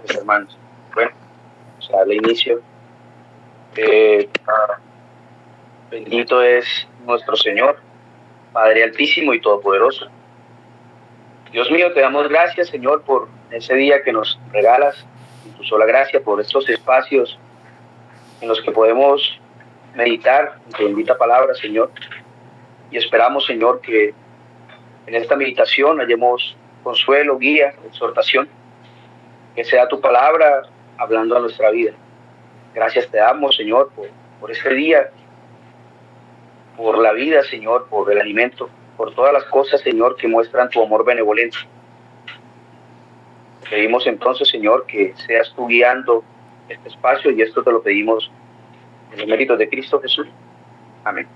mis hermanos. Bueno, vamos a darle inicio. Bendito es nuestro Señor, Padre Altísimo y Todopoderoso. Dios mío, te damos gracias, Señor, por ese día que nos regalas, en tu sola gracia, por estos espacios en los que podemos meditar en tu bendita palabra, Señor. Y esperamos, Señor, que en esta meditación hallemos consuelo, guía, exhortación, que sea tu palabra hablando a nuestra vida. Gracias te damos, Señor, por este día, por la vida, Señor, por el alimento, por todas las cosas, Señor, que muestran tu amor benevolente. Pedimos entonces, Señor, que seas tú guiando este espacio, y esto te lo pedimos en los méritos de Cristo Jesús. Amén.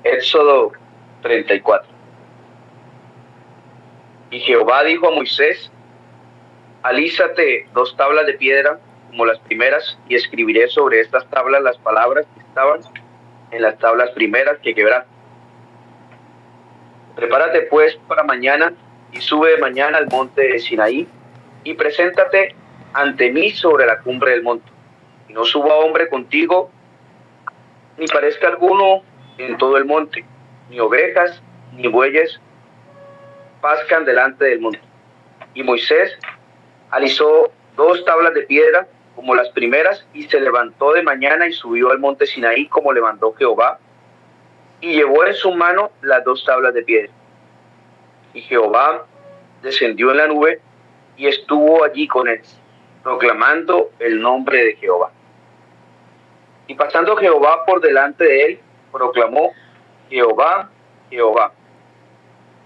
Éxodo 34. Y Jehová dijo a Moisés: alízate 2 tablas de piedra como las primeras, y escribiré sobre estas tablas las palabras que estaban en las tablas primeras que quebraste. Prepárate pues para mañana, y sube de mañana al monte de Sinaí, y preséntate ante mí sobre la cumbre del monte. Y no suba hombre contigo, ni parezca alguno en todo el monte, ni ovejas, ni bueyes pascan delante del monte. Y Moisés alisó 2 tablas de piedra como las primeras, y se levantó de mañana y subió al monte Sinaí como le mandó Jehová, y llevó en su mano las 2 tablas de piedra. Y Jehová descendió en la nube y estuvo allí con él, proclamando el nombre de Jehová. Y pasando Jehová por delante de él, proclamó: Jehová, Jehová,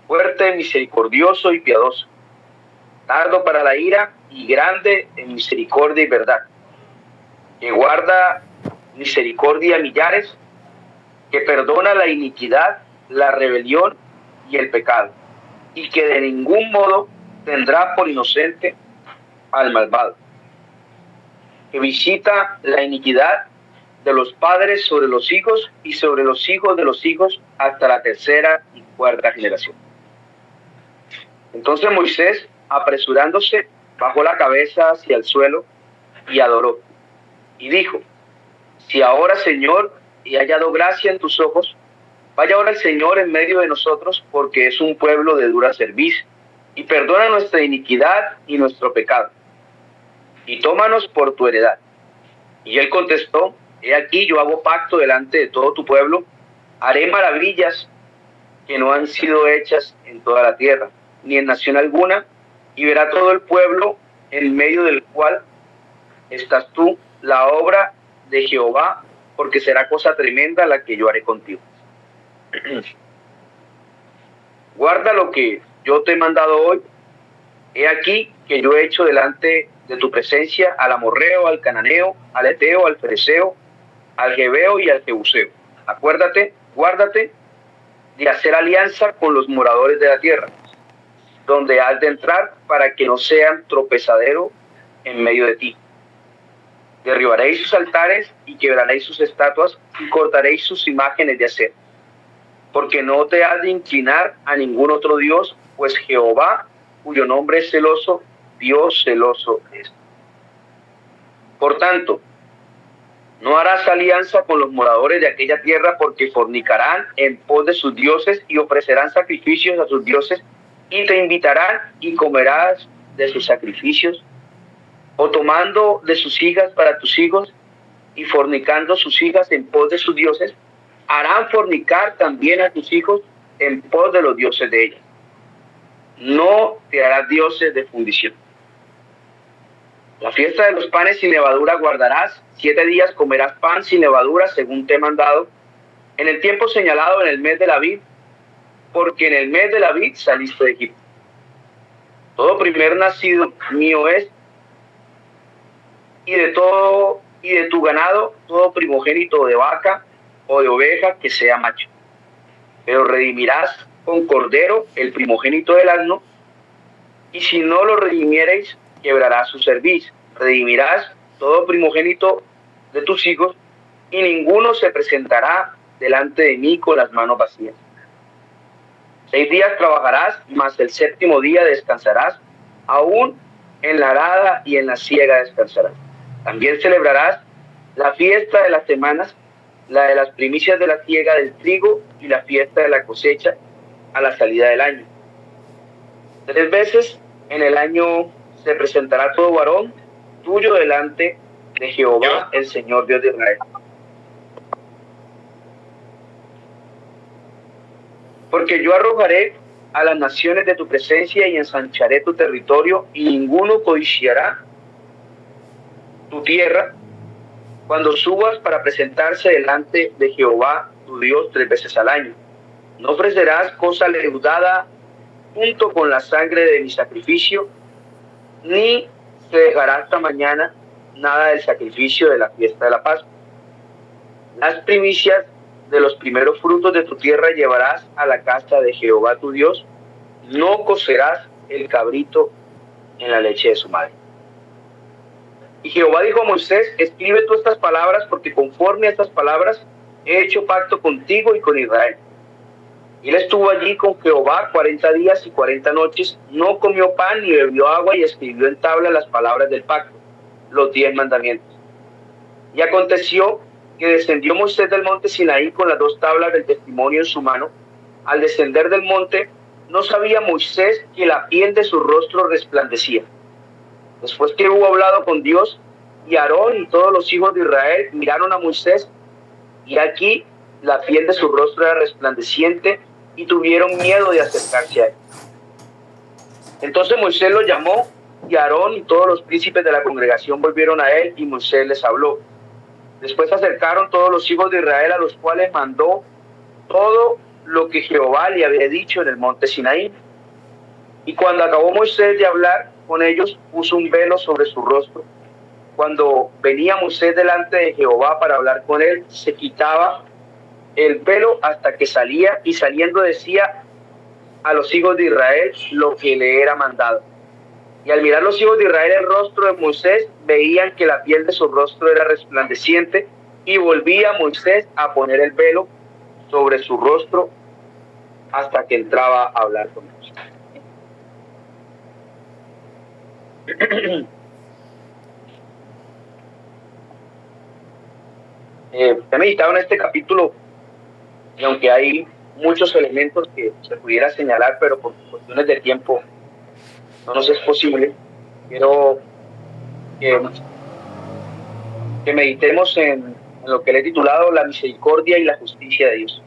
fuerte, misericordioso y piadoso, tardo para la ira y grande en misericordia y verdad, que guarda misericordia a millares, que perdona la iniquidad, la rebelión y el pecado, y que de ningún modo tendrá por inocente al malvado, que visita la iniquidad de los padres sobre los hijos y sobre los hijos de los hijos hasta la 3ª y 4ª generación. Entonces Moisés, apresurándose, bajó la cabeza hacia el suelo y adoró, y dijo: si ahora, Señor, he hallado gracia en tus ojos, vaya ahora el Señor en medio de nosotros, porque es un pueblo de dura cerviz, y perdona nuestra iniquidad y nuestro pecado, y tómanos por tu heredad. Y él contestó: he aquí, yo hago pacto delante de todo tu pueblo, haré maravillas que no han sido hechas en toda la tierra, ni en nación alguna, y verá todo el pueblo en medio del cual estás tú, la obra de Jehová, porque será cosa tremenda la que yo haré contigo. Guarda lo que yo te he mandado hoy. He aquí que yo he hecho delante de tu presencia al amorreo, al cananeo, al eteo, al fereceo, al jebeo y al jebuseo. Acuérdate, guárdate de hacer alianza con los moradores de la tierra, donde has de entrar, para que no sean tropezadero en medio de ti. Derribaréis sus altares y quebraréis sus estatuas y cortaréis sus imágenes de acero, porque no te has de inclinar a ningún otro Dios, pues Jehová, cuyo nombre es celoso, Dios celoso es. Por tanto, no harás alianza con los moradores de aquella tierra, porque fornicarán en pos de sus dioses y ofrecerán sacrificios a sus dioses, y te invitarán y comerás de sus sacrificios, o tomando de sus hijas para tus hijos y fornicando sus hijas en pos de sus dioses, harán fornicar también a tus hijos en pos de los dioses de ellas. No te harás dioses de fundición. La fiesta de los panes sin levadura guardarás, 7 días comerás pan sin levadura, según te he mandado, en el tiempo señalado en el mes de la vid, porque en el mes de la vid saliste de Egipto. Todo primer nacido mío es, y de tu ganado, todo primogénito de vaca o de oveja que sea macho. Pero redimirás con cordero el primogénito del asno, y si no lo redimiereis, quebrarás su cerviz. Redimirás todo primogénito de tus hijos, y ninguno se presentará delante de mí con las manos vacías. 6 días trabajarás, mas el séptimo día descansarás, aún en la arada y en la siega descansarás. También celebrarás la fiesta de las semanas, la de las primicias de la siega del trigo y la fiesta de la cosecha a la salida del año. 3 veces en el año se presentará todo varón tuyo delante de Jehová, el Señor Dios de Israel. Porque yo arrojaré a las naciones de tu presencia y ensancharé tu territorio, y ninguno codiciará tu tierra cuando subas para presentarse delante de Jehová tu Dios 3 veces al año. No ofrecerás cosa leudada junto con la sangre de mi sacrificio, ni se dejará hasta mañana nada del sacrificio de la fiesta de la Pascua. Las primicias de los primeros frutos de tu tierra llevarás a la casa de Jehová tu Dios. No cocerás el cabrito en la leche de su madre. Y Jehová dijo a Moisés: escribe tú estas palabras, porque conforme a estas palabras he hecho pacto contigo y con Israel. Y él estuvo allí con Jehová 40 días y 40 noches, no comió pan ni bebió agua, y escribió en tabla las palabras del pacto, los 10 mandamientos. Y aconteció que descendió Moisés del monte Sinaí con las 2 tablas del testimonio en su mano. Al descender del monte, no sabía Moisés que la piel de su rostro resplandecía. Después que hubo hablado con Dios, y Aarón y todos los hijos de Israel miraron a Moisés, y aquí la piel de su rostro era resplandeciente, y tuvieron miedo de acercarse a él. Entonces Moisés lo llamó, y Aarón y todos los príncipes de la congregación volvieron a él, y Moisés les habló. Después se acercaron todos los hijos de Israel, a los cuales mandó todo lo que Jehová le había dicho en el monte Sinaí. Y cuando acabó Moisés de hablar con ellos, puso un velo sobre su rostro. Cuando venía Moisés delante de Jehová para hablar con él, se quitaba el velo hasta que salía, y saliendo decía a los hijos de Israel lo que le era mandado. Y al mirar los hijos de Israel el rostro de Moisés, veían que la piel de su rostro era resplandeciente, y volvía Moisés a poner el velo sobre su rostro hasta que entraba a hablar con ellos. He meditado en este capítulo, y aunque hay muchos elementos que se pudiera señalar, pero por cuestiones de tiempo no nos es posible, quiero que meditemos en lo que le he titulado la misericordia y la justicia de Dios.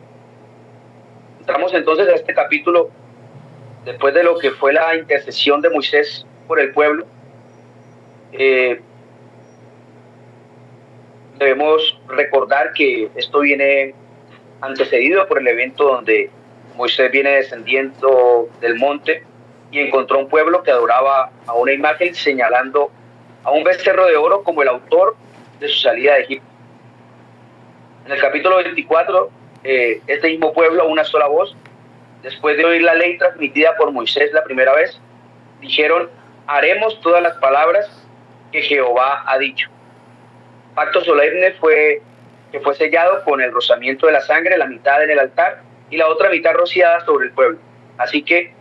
Entramos entonces a este capítulo después de lo que fue la intercesión de Moisés por el pueblo. Debemos recordar que esto viene antecedido por el evento donde Moisés viene descendiendo del monte y encontró un pueblo que adoraba a una imagen, señalando a un becerro de oro como el autor de su salida de Egipto. En el capítulo 24, este mismo pueblo, a una sola voz, después de oír la ley transmitida por Moisés la primera vez, dijeron: haremos todas las palabras que Jehová ha dicho. Pacto solemne que fue sellado con el rozamiento de la sangre, la mitad en el altar y la otra mitad rociada sobre el pueblo. Así que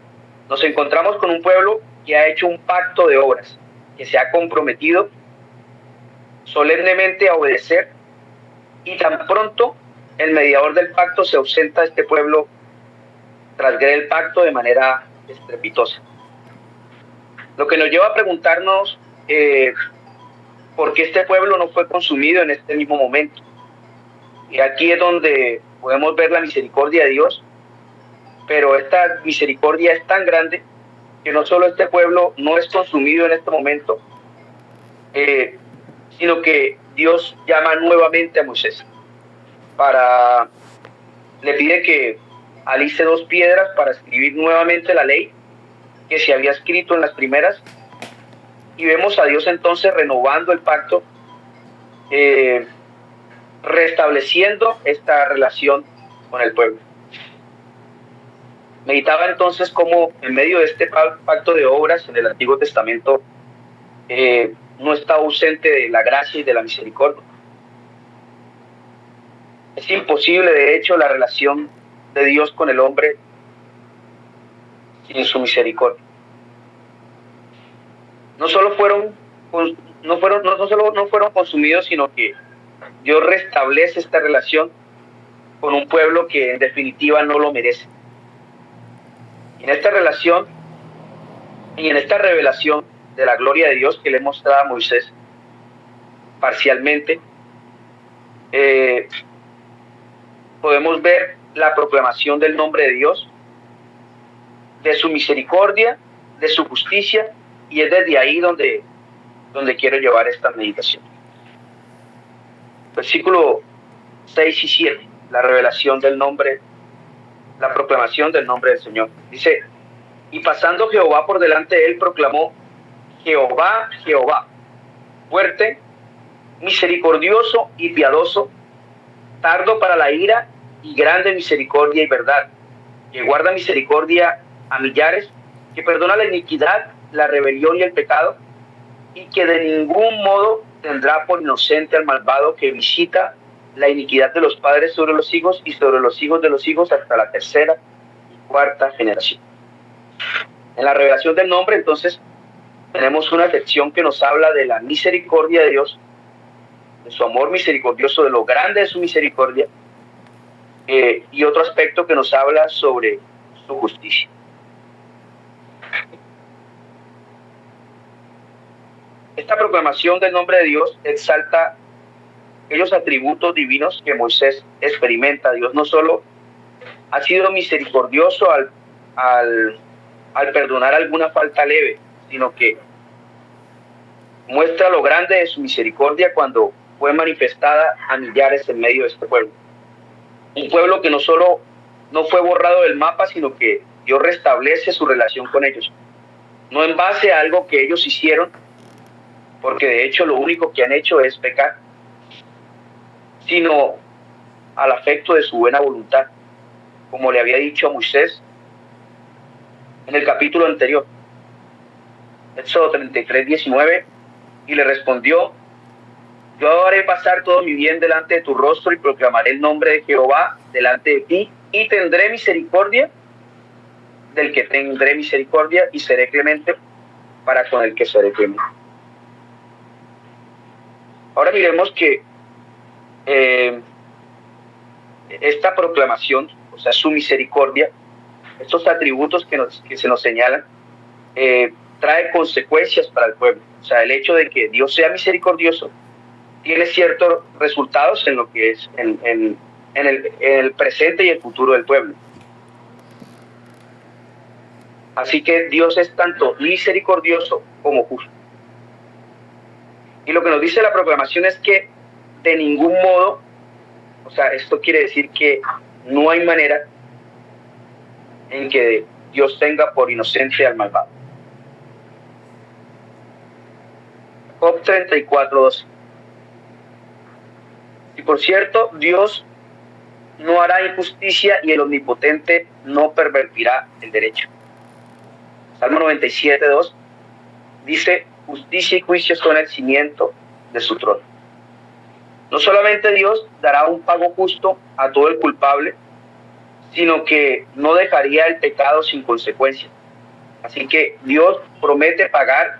nos encontramos con un pueblo que ha hecho un pacto de obras, que se ha comprometido solemnemente a obedecer, y tan pronto el mediador del pacto se ausenta, este pueblo transgrede el pacto de manera estrepitosa. Lo que nos lleva a preguntarnos por qué este pueblo no fue consumido en este mismo momento. Y aquí es donde podemos ver la misericordia de Dios, pero esta misericordia es tan grande que no solo este pueblo no es consumido en este momento, sino que Dios llama nuevamente a Moisés. Le pide que alice 2 piedras para escribir nuevamente la ley que se había escrito en las primeras, y vemos a Dios entonces renovando el pacto, restableciendo esta relación con el pueblo. Meditaba entonces cómo en medio de este pacto de obras en el Antiguo Testamento no está ausente de la gracia y de la misericordia. Es imposible, de hecho, la relación de Dios con el hombre sin su misericordia. No solo no fueron consumidos, sino que Dios restablece esta relación con un pueblo que en definitiva no lo merece. En esta relación y en esta revelación de la gloria de Dios que le mostraba a Moisés parcialmente, podemos ver la proclamación del nombre de Dios, de su misericordia, de su justicia, y es desde ahí donde quiero llevar esta meditación. Versículo 6 y 7, la revelación del nombre, la proclamación del nombre del Señor. Dice: y pasando Jehová por delante de él, proclamó: Jehová, Jehová, fuerte, misericordioso y piadoso, tardo para la ira y grande misericordia y verdad, que guarda misericordia a millares, que perdona la iniquidad, la rebelión y el pecado, y que de ningún modo tendrá por inocente al malvado, que visita la iniquidad de los padres sobre los hijos y sobre los hijos de los hijos hasta la tercera y cuarta generación. En la revelación del nombre, entonces, tenemos una sección que nos habla de la misericordia de Dios, de su amor misericordioso, de lo grande de su misericordia, y otro aspecto que nos habla sobre su justicia. Esta proclamación del nombre de Dios exalta aquellos atributos divinos que Moisés experimenta. Dios no solo ha sido misericordioso al perdonar alguna falta leve, sino que muestra lo grande de su misericordia cuando fue manifestada a millares en medio de este pueblo. Un pueblo que no solo no fue borrado del mapa, sino que Dios restablece su relación con ellos. No en base a algo que ellos hicieron, porque de hecho lo único que han hecho es pecar, sino al afecto de su buena voluntad, como le había dicho a Moisés en el capítulo anterior, Éxodo 33, 19, y le respondió: yo haré pasar todo mi bien delante de tu rostro y proclamaré el nombre de Jehová delante de ti, y tendré misericordia del que tendré misericordia, y seré clemente para con el que seré clemente. Ahora miremos que esta proclamación, o sea, su misericordia, estos atributos que se nos señalan, trae consecuencias para el pueblo. O sea, el hecho de que Dios sea misericordioso tiene ciertos resultados en lo que es en el presente y el futuro del pueblo. Así que Dios es tanto misericordioso como justo. Y lo que nos dice la proclamación es que de ningún modo, o sea, esto quiere decir que no hay manera en que Dios tenga por inocente al malvado. Job 34:12. Y por cierto, Dios no hará injusticia y el omnipotente no pervertirá el derecho. Salmo 97:2 dice: justicia y juicio son el cimiento de su trono. No solamente Dios dará un pago justo a todo el culpable, sino que no dejaría el pecado sin consecuencias. Así que Dios promete pagar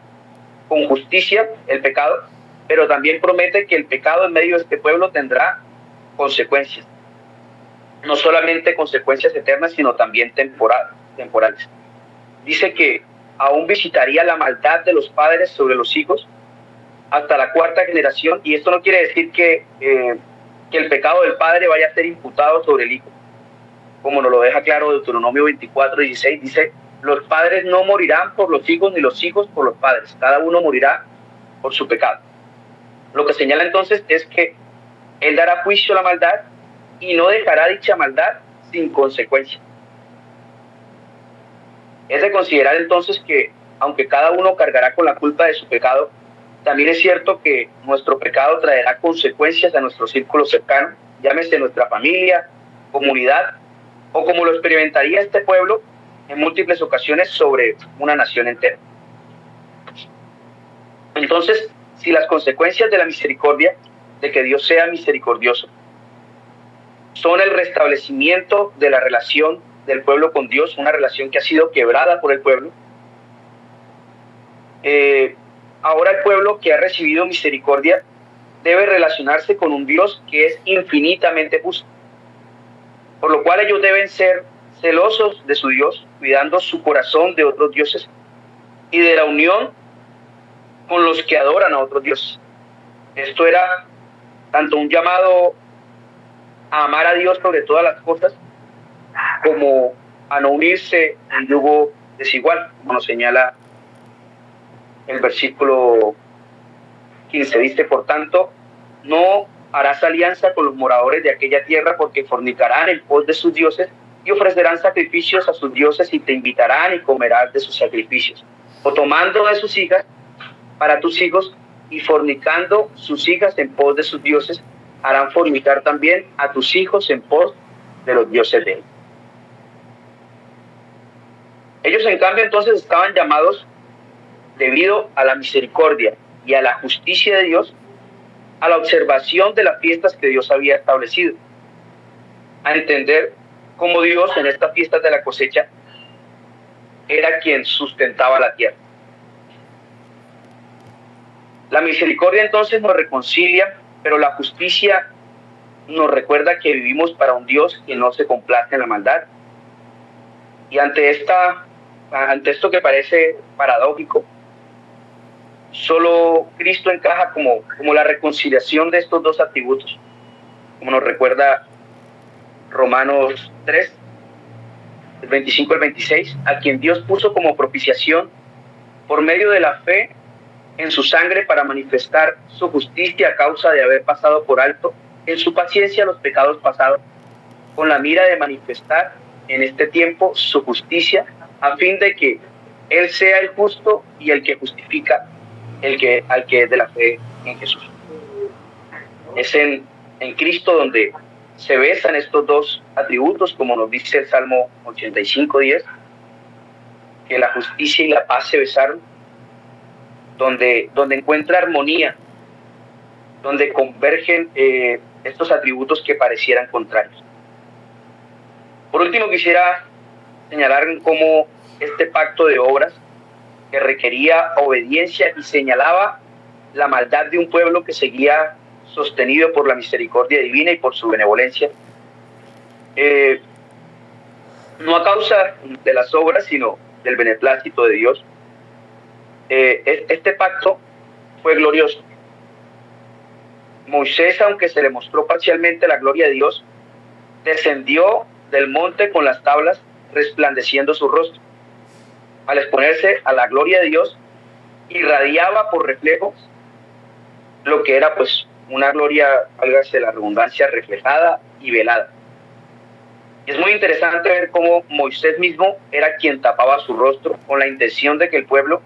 con justicia el pecado, pero también promete que el pecado en medio de este pueblo tendrá consecuencias. No solamente consecuencias eternas, sino también temporales. Dice que aún visitaría la maldad de los padres sobre los hijos hasta la cuarta generación, y esto no quiere decir que el pecado del padre vaya a ser imputado sobre el hijo, como nos lo deja claro Deuteronomio 24:16, dice: los padres no morirán por los hijos, ni los hijos por los padres, cada uno morirá por su pecado. Lo que señala entonces es que Él dará juicio a la maldad y no dejará dicha maldad sin consecuencia. Es de considerar entonces que, aunque cada uno cargará con la culpa de su pecado, también es cierto que nuestro pecado traerá consecuencias a nuestro círculo cercano, llámese nuestra familia, comunidad, o como lo experimentaría este pueblo en múltiples ocasiones sobre una nación entera. Entonces, si las consecuencias de la misericordia, de que Dios sea misericordioso, son el restablecimiento de la relación del pueblo con Dios, una relación que ha sido quebrada por el pueblo. Ahora el pueblo que ha recibido misericordia debe relacionarse con un Dios que es infinitamente justo, por lo cual ellos deben ser celosos de su Dios, cuidando su corazón de otros dioses y de la unión con los que adoran a otros dioses. Esto era tanto un llamado a amar a Dios sobre todas las cosas, como a no unirse en yugo desigual, como nos señala el versículo 15. Dice, por tanto, no harás alianza con los moradores de aquella tierra, porque fornicarán en pos de sus dioses y ofrecerán sacrificios a sus dioses, y te invitarán y comerás de sus sacrificios. O tomando de sus hijas para tus hijos, y fornicando sus hijas en pos de sus dioses, harán fornicar también a tus hijos en pos de los dioses de ellos. Ellos, en cambio, entonces estaban llamados, debido a la misericordia y a la justicia de Dios, a la observación de las fiestas que Dios había establecido, a entender cómo Dios en estas fiestas de la cosecha era quien sustentaba la tierra. La misericordia entonces nos reconcilia, pero la justicia nos recuerda que vivimos para un Dios que no se complace en la maldad. Y ante esto que parece paradójico, solo Cristo encaja como la reconciliación de estos dos atributos, como nos recuerda Romanos 3, el 25 al 26, a quien Dios puso como propiciación por medio de la fe en su sangre, para manifestar su justicia a causa de haber pasado por alto en su paciencia los pecados pasados, con la mira de manifestar en este tiempo su justicia, a fin de que Él sea el justo y el que justifica al que es de la fe en Jesús. Es en Cristo donde se besan estos dos atributos, como nos dice el Salmo 85:10, que la justicia y la paz se besaron, donde encuentra armonía, donde convergen estos atributos que parecieran contrarios. Por último, quisiera señalar cómo este pacto de obras, que requería obediencia y señalaba la maldad de un pueblo que seguía sostenido por la misericordia divina y por su benevolencia, no a causa de las obras, sino del beneplácito de Dios. Este pacto fue glorioso. Moisés, aunque se le mostró parcialmente la gloria de Dios, descendió del monte con las tablas, resplandeciendo su rostro. Al exponerse a la gloria de Dios, irradiaba por reflejo lo que era pues una gloria, válgase la redundancia, reflejada y velada. Y es muy interesante ver cómo Moisés mismo era quien tapaba su rostro con la intención de que el pueblo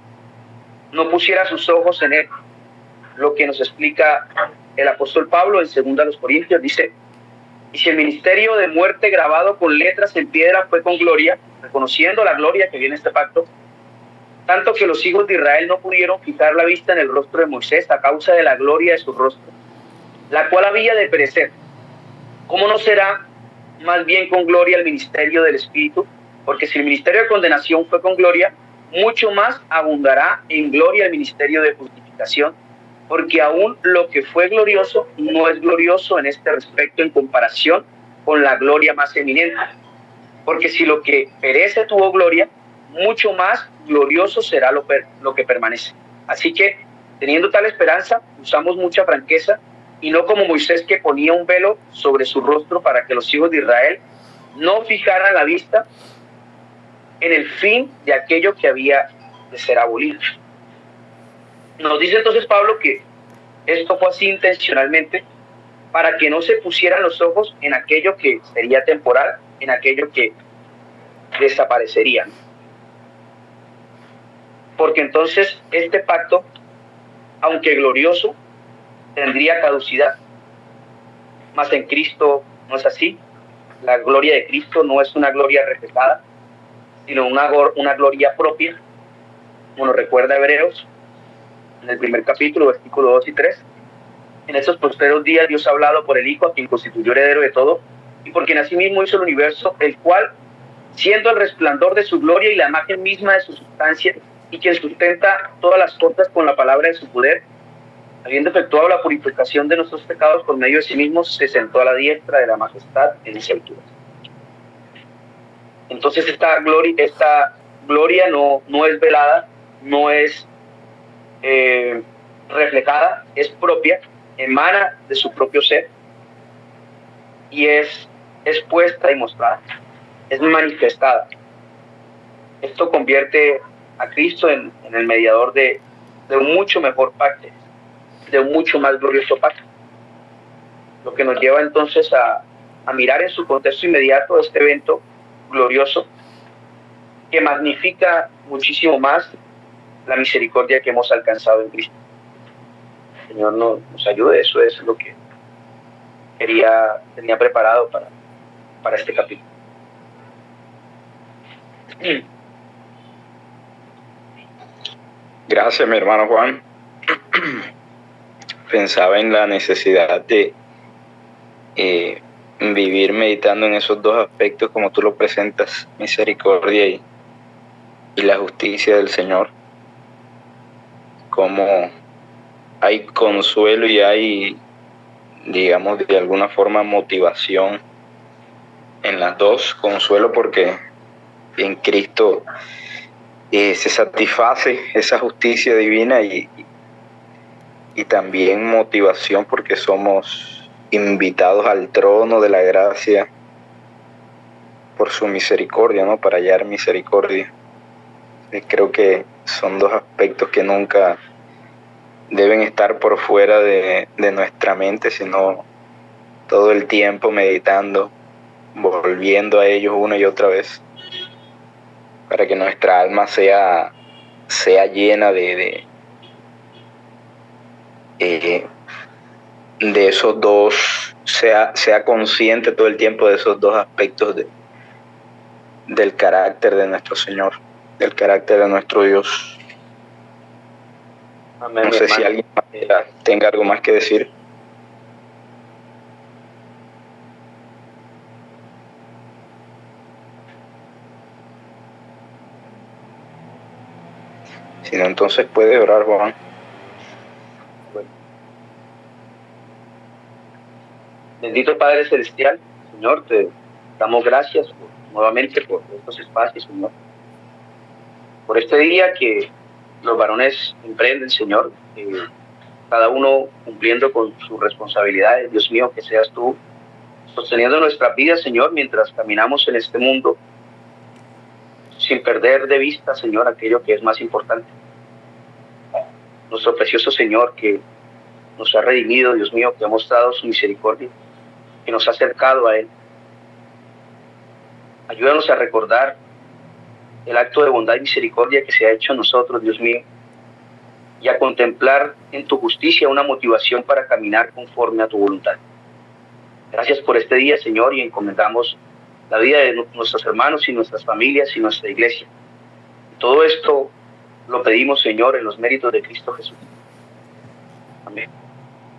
no pusiera sus ojos en él. Lo que nos explica el apóstol Pablo en 2 Corintios, dice: y si el ministerio de muerte grabado con letras en piedra fue con gloria, reconociendo la gloria que viene este pacto, tanto que los hijos de Israel no pudieron fijar la vista en el rostro de Moisés a causa de la gloria de su rostro, la cual había de perecer, ¿cómo no será más bien con gloria el ministerio del Espíritu? Porque si el ministerio de condenación fue con gloria, mucho más abundará en gloria el ministerio de justificación, porque aún lo que fue glorioso no es glorioso en este respecto en comparación con la gloria más eminente. Porque si lo que perece tuvo gloria, mucho más glorioso será lo que permanece. Así que, teniendo tal esperanza, usamos mucha franqueza, y no como Moisés, que ponía un velo sobre su rostro para que los hijos de Israel no fijaran la vista en el fin de aquello que había de ser abolido. Nos dice entonces Pablo que esto fue así intencionalmente, para que no se pusieran los ojos en aquello que sería temporal, en aquello que desaparecería. Porque entonces este pacto, aunque glorioso, tendría caducidad. Mas en Cristo no es así. La gloria de Cristo no es una gloria reflejada, sino una gloria propia, como nos recuerda Hebreos en el primer capítulo, versículos 2 y 3. En estos postreros días Dios ha hablado por el Hijo, a quien constituyó heredero de todo, y por quien asimismo hizo el universo, el cual siendo el resplandor de su gloria y la imagen misma de su sustancia, y quien sustenta todas las cosas con la palabra de su poder, habiendo efectuado la purificación de nuestros pecados por medio de sí mismo, se sentó a la diestra de la majestad en las alturas. Entonces esta gloria no es velada, no es reflejada, es propia, emana de su propio ser y es expuesta y mostrada, es manifestada. Esto convierte a Cristo en el mediador de un mucho mejor pacto, de un mucho más glorioso pacto, lo que nos lleva entonces a mirar en su contexto inmediato este evento glorioso que magnifica muchísimo más la misericordia que hemos alcanzado en Cristo. El Señor nos ayude, eso es lo que tenía preparado para este capítulo. Gracias, mi hermano Juan. Pensaba en la necesidad de vivir meditando en esos dos aspectos como tú lo presentas, misericordia y la justicia del Señor. Como hay consuelo y hay, digamos, de alguna forma motivación en las dos. Consuelo porque en Cristo se satisface esa justicia divina y también motivación porque somos invitados al trono de la gracia por su misericordia, ¿no? Para hallar misericordia. Creo que son dos aspectos que nunca deben estar por fuera de nuestra mente, sino todo el tiempo meditando, volviendo a ellos una y otra vez, para que nuestra alma sea llena de esos dos, sea consciente todo el tiempo de esos dos aspectos del carácter de nuestro Señor, del carácter de nuestro Dios. Amén, no sé si alguien tenga algo más que decir. Si no, entonces puede orar, Juan. Bueno. Bendito Padre Celestial, Señor, te damos gracias nuevamente por estos espacios, Señor. Por este día que los varones emprenden, Señor, cada uno cumpliendo con sus responsabilidades. Dios mío, que seas tú sosteniendo nuestras vidas, Señor, mientras caminamos en este mundo, sin perder de vista, Señor, aquello que es más importante. Nuestro precioso Señor que nos ha redimido, Dios mío, que ha mostrado su misericordia, que nos ha acercado a Él. Ayúdanos a recordar el acto de bondad y misericordia que se ha hecho en nosotros, Dios mío, y a contemplar en tu justicia una motivación para caminar conforme a tu voluntad. Gracias por este día, Señor, y encomendamos la vida de nuestros hermanos y nuestras familias y nuestra iglesia. Y todo esto lo pedimos, Señor, en los méritos de Cristo Jesús.